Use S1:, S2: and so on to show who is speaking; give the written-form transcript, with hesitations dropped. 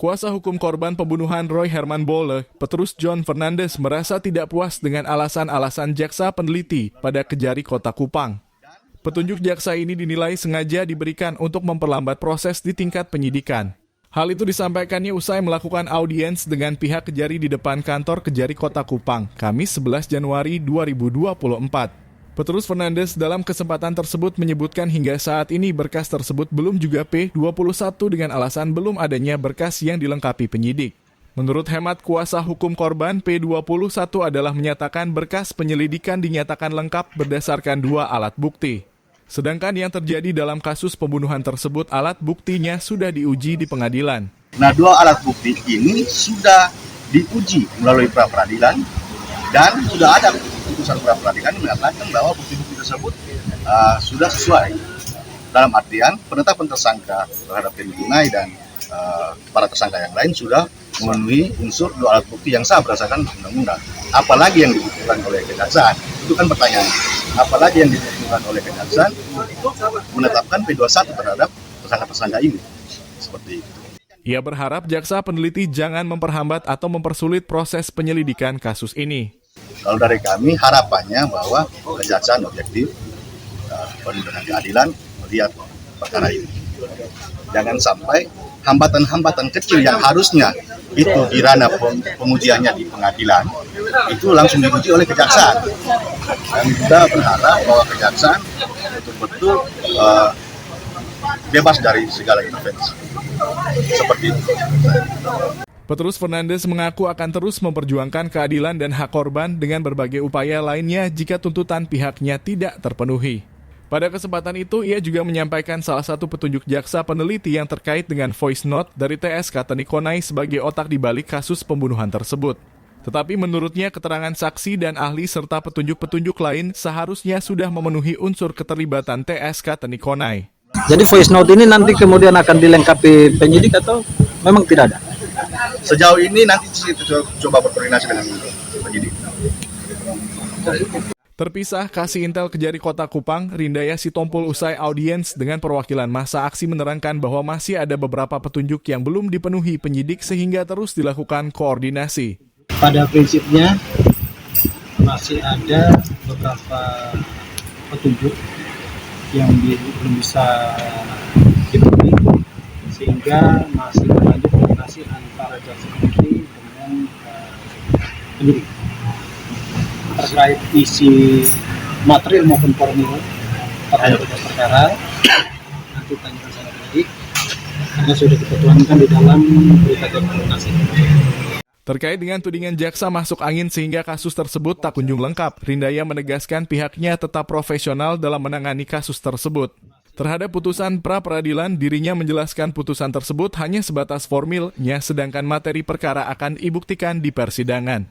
S1: Kuasa hukum korban pembunuhan Roy Herman Bolle, Petrus John Fernandes, merasa tidak puas dengan alasan-alasan jaksa peneliti pada Kejari Kota Kupang. Petunjuk jaksa ini dinilai sengaja diberikan untuk memperlambat proses di tingkat penyidikan. Hal itu disampaikannya usai melakukan audiens dengan pihak Kejari di depan kantor Kejari Kota Kupang, Kamis 11 Januari 2024. Petrus Fernandes dalam kesempatan tersebut menyebutkan hingga saat ini berkas tersebut belum juga P21 dengan alasan belum adanya berkas yang dilengkapi penyidik. Menurut hemat kuasa hukum korban, P21 adalah menyatakan berkas penyelidikan dinyatakan lengkap berdasarkan 2 alat bukti. Sedangkan yang terjadi dalam kasus pembunuhan tersebut alat buktinya sudah diuji di pengadilan.
S2: Nah, 2 alat bukti ini sudah diuji melalui pra-peradilan dan sudah ada putusan pra-peradilan mengatakan bahwa bukti-bukti tersebut sudah sesuai. Dalam artian penetapan tersangka terhadap Teddy Gunai dan para tersangka yang lain sudah memenuhi unsur 2 alat bukti yang sah berdasarkan undang-undang. Apalagi yang dibutuhkan oleh kejaksaan? Itu kan pertanyaan. Apalagi yang dibutuhkan oleh kejaksaan untuk menetapkan P21 terhadap tersangka-tersangka ini. Seperti itu.
S1: Ia berharap jaksa peneliti jangan memperhambat atau mempersulit proses penyelidikan kasus ini.
S2: Kalau dari kami harapannya bahwa kejaksaan objektif penuh dengan keadilan melihat perkara ini. Jangan sampai hambatan-hambatan kecil yang harusnya itu di ranah pengujiannya di pengadilan itu langsung diuji oleh kejaksaan. Dan kita berharap bahwa kejaksaan betul-betul bebas dari segala intervensi. Seperti itu.
S1: Petrus Fernandes mengaku akan terus memperjuangkan keadilan dan hak korban dengan berbagai upaya lainnya jika tuntutan pihaknya tidak terpenuhi. Pada kesempatan itu, ia juga menyampaikan salah satu petunjuk jaksa peneliti yang terkait dengan voice note dari TSK Tenikonai sebagai otak di balik kasus pembunuhan tersebut. Tetapi menurutnya keterangan saksi dan ahli serta petunjuk-petunjuk lain seharusnya sudah memenuhi unsur keterlibatan TSK Tenikonai.
S3: Jadi voice note ini nanti kemudian akan dilengkapi penyidik atau memang tidak ada?
S2: Sejauh ini nanti kita coba berkoordinasi dengan penyidik.
S1: Terpisah, Kasih Intel Kejari Kota Kupang, Rindaya Sitompul usai audiens dengan perwakilan massa aksi menerangkan bahwa masih ada beberapa petunjuk yang belum dipenuhi penyidik sehingga terus dilakukan koordinasi.
S3: Pada prinsipnya masih ada beberapa petunjuk yang belum bisa dipenuhi sehingga masih berlanjut koordinasi antara jaksa peneliti dengan penyidik terkait isi material maupun formil terkait perkara. Nanti tanyakan sama penyidik karena sudah kita tuangkan di dalam berita koordinasi.
S1: Terkait dengan tudingan jaksa masuk angin sehingga kasus tersebut tak kunjung lengkap, Rindaya menegaskan pihaknya tetap profesional dalam menangani kasus tersebut. Terhadap putusan pra-peradilan, dirinya menjelaskan putusan tersebut hanya sebatas formilnya, sedangkan materi perkara akan dibuktikan di persidangan.